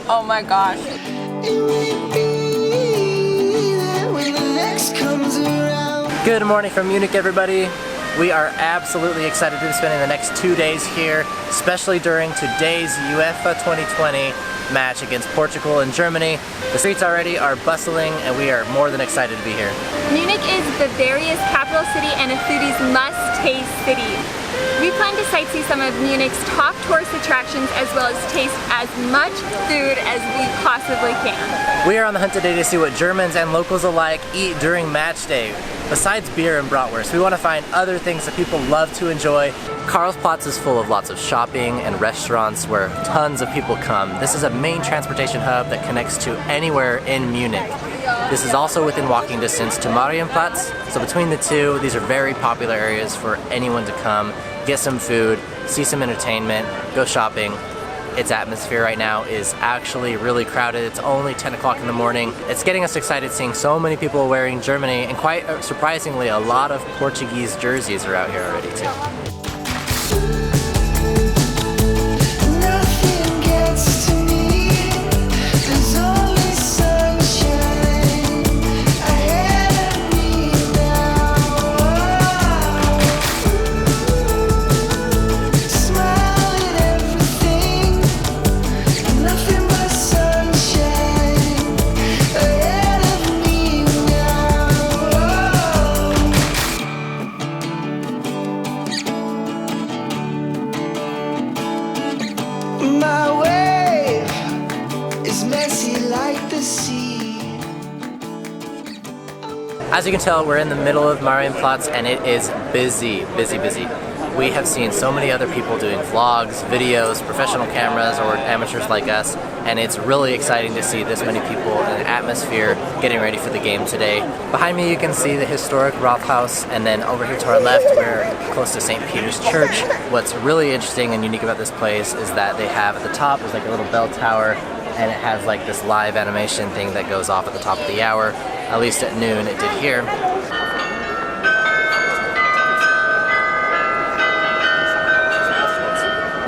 Oh my gosh. Good morning from Munich, everybody. We are absolutely excited to be spending the next 2 days here, especially during today's UEFA 2020 match against Portugal and Germany. The streets already are bustling and we are more than excited to be here. Munich is Bavaria's capital city and a foodie's must-taste city. We plan to sightsee some of Munich's top tourist attractions as well as taste as much food as we possibly can. We are on the hunt today to see what Germans and locals alike eat during match day. Besides beer and bratwurst, we want to find other things that people love to enjoy. Karlsplatz is full of lots of shopping and restaurants where tons of people come. This is a main transportation hub that connects to anywhere in Munich. This is also within walking distance to Marienplatz, so between the two, these are very popular areas for anyone to come, get some food, see some entertainment, go shopping. Its atmosphere right now is actually really crowded. It's only 10 o'clock in the morning. It's getting us excited seeing so many people wearing Germany, and quite surprisingly, a lot of Portuguese jerseys are out here already too. As you can tell, we're in the middle of Marienplatz and it is busy, busy, busy. We have seen so many other people doing vlogs, videos, professional cameras, or amateurs like us, and it's really exciting to see this many people in an atmosphere getting ready for the game today. Behind me you can see the historic Rathaus, and then over here to our left we're close to St. Peter's Church. What's really interesting and unique about this place is that they have at the top, there's like a little bell tower, and it has like this live animation thing that goes off at the top of the hour. At least at noon it did here.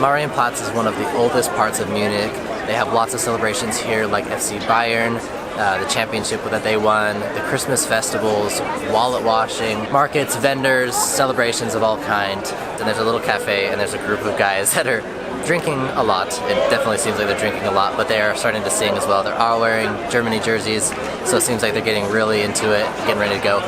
Marienplatz is one of the oldest parts of Munich. They have lots of celebrations here like FC Bayern, the championship that they won, the Christmas festivals, wallet washing, markets, vendors, celebrations of all kinds. And there's a little cafe and there's a group of guys that are drinking a lot. It definitely seems like they're drinking a lot, but they are starting to sing as well. They're all wearing Germany jerseys, so it seems like they're getting really into it, getting ready to go.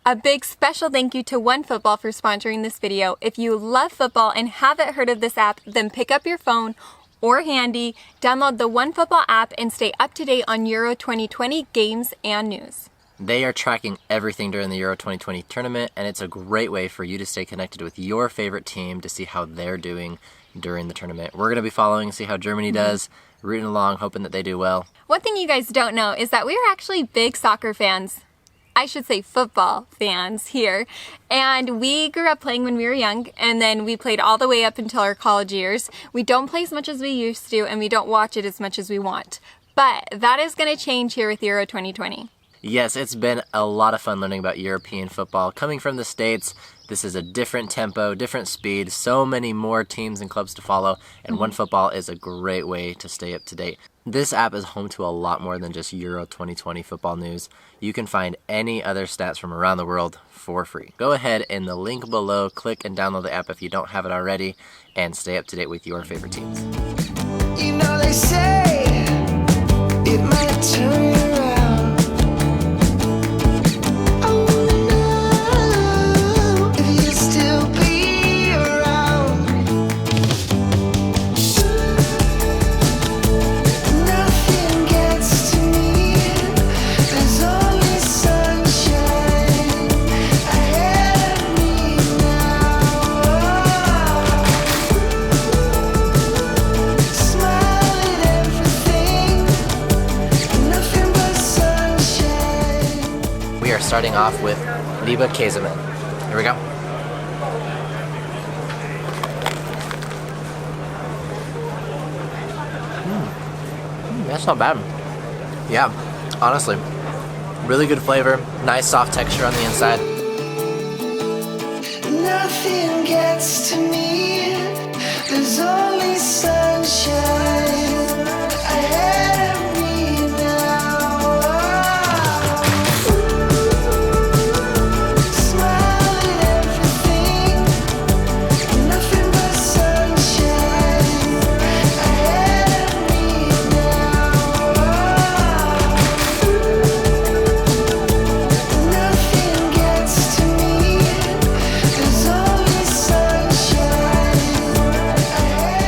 A big special thank you to OneFootball for sponsoring this video. If you love football and haven't heard of this app, then pick up your phone or handy, download the OneFootball app and stay up to date on Euro 2020 games and news. They are tracking everything during the Euro 2020 tournament, and it's a great way for you to stay connected with your favorite team to see how they're doing during the tournament. We're going to be following, see how Germany does, rooting along, hoping that they do well. One thing you guys don't know is that we are actually big soccer fans. I should say football fans here. And we grew up playing when we were young, and then we played all the way up until our college years. We don't play as much as we used to, and we don't watch it as much as we want. But that is going to change here with Euro 2020. Yes, it's been a lot of fun learning about European football. Coming from the States, this is a different tempo, different speed, so many more teams and clubs to follow, and OneFootball is a great way to stay up to date. This app is home to a lot more than just Euro 2020 football news. You can find any other stats from around the world for free. Go ahead in the link below, click and download the app if you don't have it already, and stay up to date with your favorite teams. You know they say it might turn you around. Starting off with Lieber Käsemann. Here we go. That's not bad. Yeah, honestly. Really good flavor, nice soft texture on the inside. Nothing gets to me. There's only sunshine ahead of me now. Smile at everything, nothing but sunshine ahead of me now. Nothing gets to me. There's only sunshine ahead.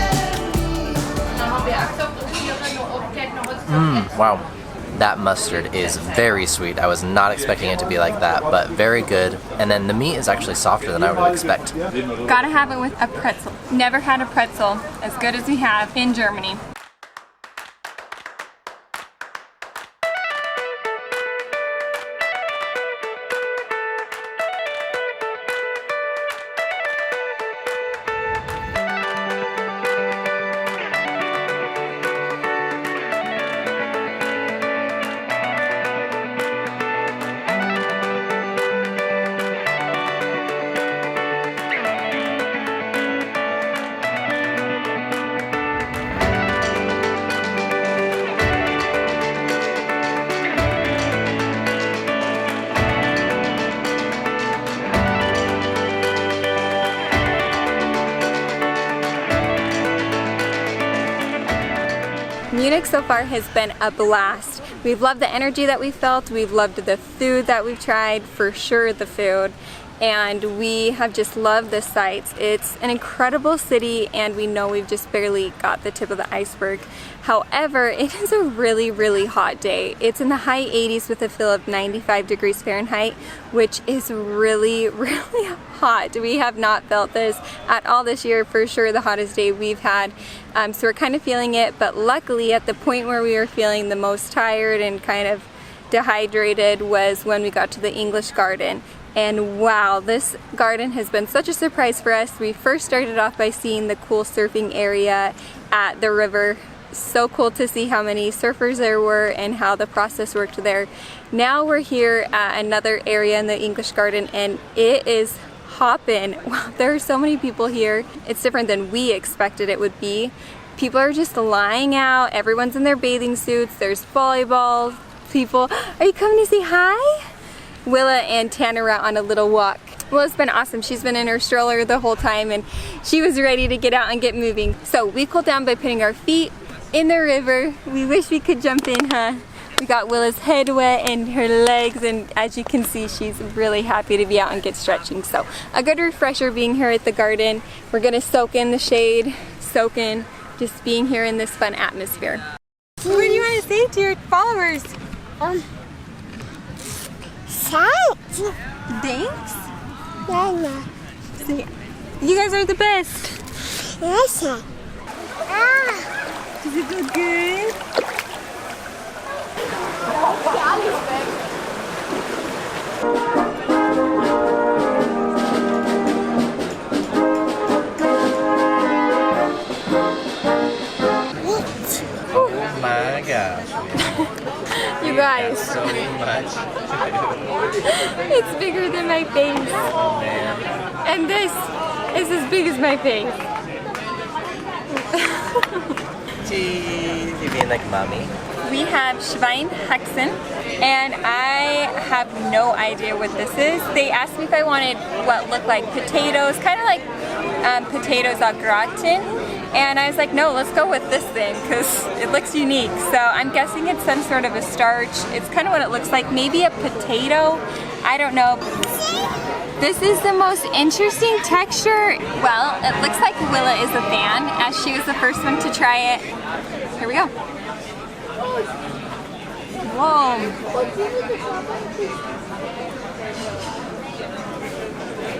Wow, that mustard is very sweet. I was not expecting it to be like that, but very good. And then the meat is actually softer than I would expect. Gotta have it with a pretzel. Never had a pretzel as good as we have in Germany. Munich so far has been a blast. We've loved the energy that we felt, we've loved the food that we've tried, for sure the food, and we have just loved the sights. It's an incredible city and we know we've just barely got the tip of the iceberg. However, it is a really, really hot day. It's in the high 80s with a feel of 95 degrees Fahrenheit, which is really, really hot. We have not felt this at all this year, for sure the hottest day we've had. So we're kind of feeling it, but luckily at the point where we were feeling the most tired and kind of dehydrated was when we got to the English Garden. And wow, this garden has been such a surprise for us. We first started off by seeing the cool surfing area at the river. So cool to see how many surfers there were and how the process worked there. Now we're here at another area in the English Garden and it is hopping. Wow, there are so many people here. It's different than we expected it would be. People are just lying out. Everyone's in their bathing suits. There's volleyball people. Are you coming to say hi? Willa and Tanner are out on a little walk. Well, it's been awesome. She's been in her stroller the whole time and she was ready to get out and get moving. So we cooled down by putting our feet in the river. We wish we could jump in, huh? We got Willa's head wet and her legs, and as you can see, she's really happy to be out and get stretching. So a good refresher being here at the garden. We're gonna soak in the shade, soak in just being here in this fun atmosphere. What do you want to say to your followers? Thanks. Thanks. Mama. Say, you guys are the best. Yes. Does it feel good? Oh my gosh. You guys. So much. It's bigger than my face. Oh man. And this is as big as my face. Jeez, you being like mommy. We have Schweinhaxen, and I have no idea what this is. They asked me if I wanted what looked like potatoes, kind of like potatoes au gratin, and I was like, no, let's go with this thing because it looks unique. So I'm guessing it's some sort of a starch. It's kind of what it looks like, maybe a potato. I don't know. This is the most interesting texture. Well, it looks like Willa is a fan, as she was the first one to try it. Here we go. Whoa.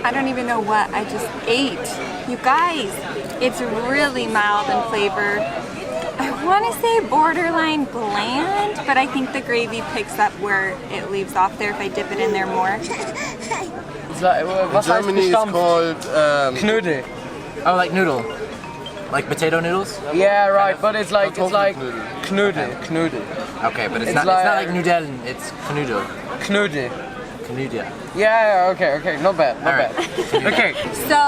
I don't even know what I just ate. You guys, it's really mild in flavor. I want to say borderline bland, but I think the gravy picks up where it leaves off there if I dip it in there more. It's like, In Germany it's called Knödel. Oh, like noodle. Like potato noodles? Yeah, right, but it's like Kartoffelknödel. Knödel. Okay, but it's It's not like- like Nudeln, it's Knudo. Knödel. Knudia. Yeah, okay, not bad, not All right. bad. Okay. So,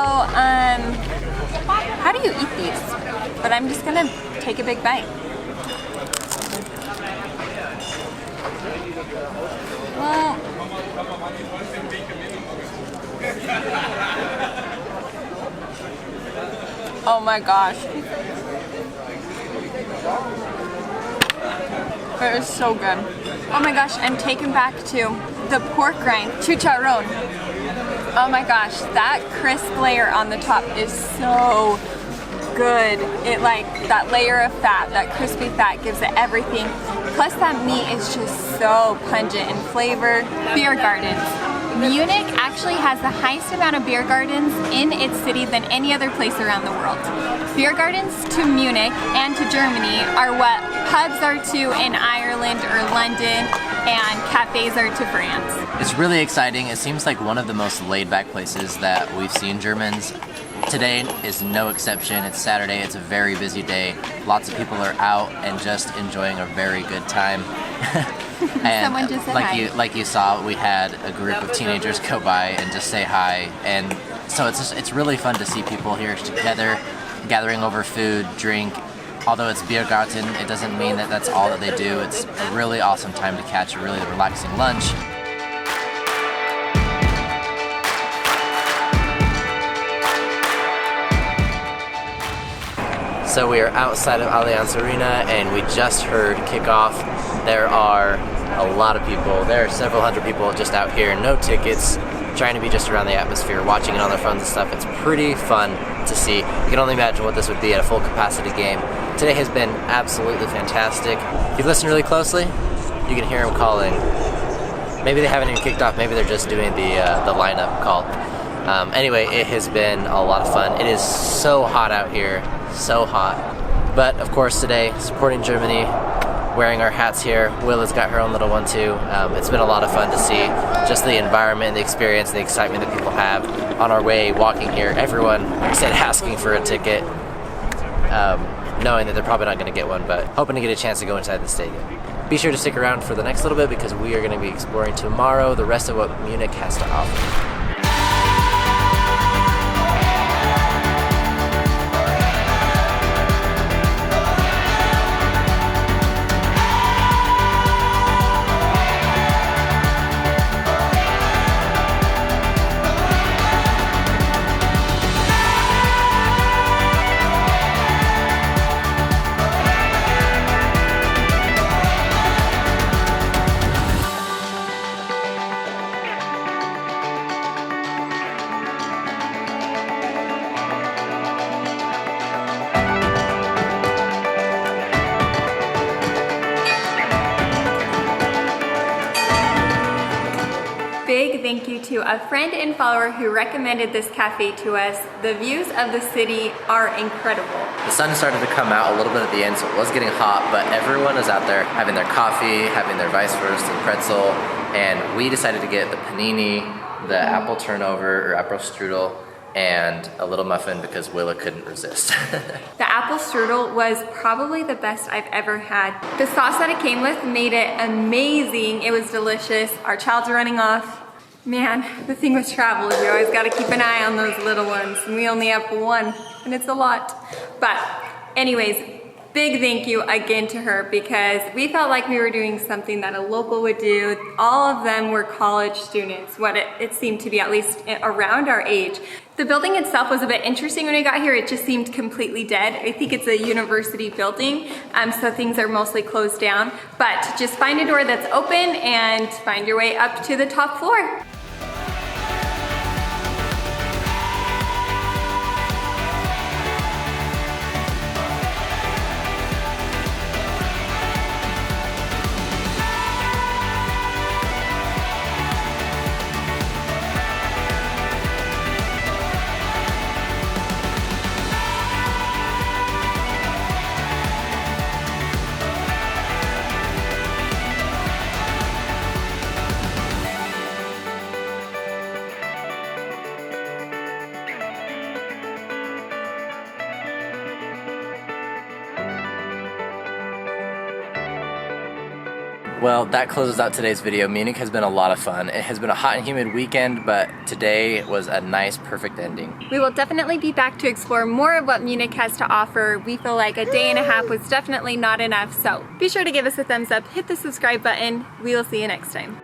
How do you eat these? But I'm just gonna take a big bite. Well, oh my gosh. It is so good. Oh my gosh, I'm taken back to the pork rind, chicharron. Oh my gosh, that crisp layer on the top is so good. It like, that layer of fat, that crispy fat gives it everything. Plus that meat is just so pungent in flavor. Beer gardens. Munich actually has the highest amount of beer gardens in its city than any other place around the world. Beer gardens to Munich and to Germany are what pubs are to in Ireland or London and cafes are to France. It's really exciting. It seems like one of the most laid-back places that we've seen Germans. Today is no exception. It's Saturday. It's a very busy day. Lots of people are out and just enjoying a very good time. And Someone just said hi. Like you saw, we had a group of teenagers go by and just say hi. And so it's really fun to see people here together, gathering over food, drink. Although it's Biergarten, it doesn't mean that that's all that they do. It's a really awesome time to catch a really relaxing lunch. So we are outside of Allianz Arena and we just heard kickoff. There are a lot of people. There are several hundred people just out here, no tickets, trying to be just around the atmosphere, watching it on their phones and stuff. It's pretty fun to see. You can only imagine what this would be at a full capacity game. Today has been absolutely fantastic. If you listen really closely, you can hear them calling. Maybe they haven't even kicked off, maybe they're just doing the lineup call. Anyway, it has been a lot of fun. It is so hot out here, so hot. But of course today, supporting Germany, wearing our hats here. Will has got her own little one too. It's been a lot of fun to see just the environment, the experience, the excitement that people have on our way walking here. Everyone said asking for a ticket, knowing that they're probably not going to get one, but hoping to get a chance to go inside the stadium. Be sure to stick around for the next little bit because we are going to be exploring tomorrow the rest of what Munich has to offer. Big thank you to a friend and follower who recommended this cafe to us. The views of the city are incredible. The sun started to come out a little bit at the end, so it was getting hot, but everyone is out there having their coffee, having their Weisswurst and pretzel, and we decided to get the panini, the apple turnover or apple strudel, and a little muffin because Willa couldn't resist. The apple strudel was probably the best I've ever had. The sauce that it came with made it amazing. It was delicious. Our child's running off. Man, the thing with travel is we always gotta keep an eye on those little ones, and we only have one, and it's a lot. But anyways, big thank you again to her because we felt like we were doing something that a local would do. All of them were college students, what it seemed to be, at least around our age. The building itself was a bit interesting when we got here. It just seemed completely dead. I think it's a university building, so things are mostly closed down. But just find a door that's open and find your way up to the top floor. Well, that closes out today's video. Munich has been a lot of fun. It has been a hot and humid weekend, but today was a nice, perfect ending. We will definitely be back to explore more of what Munich has to offer. We feel like a day and a half was definitely not enough, so be sure to give us a thumbs up, hit the subscribe button. We will see you next time.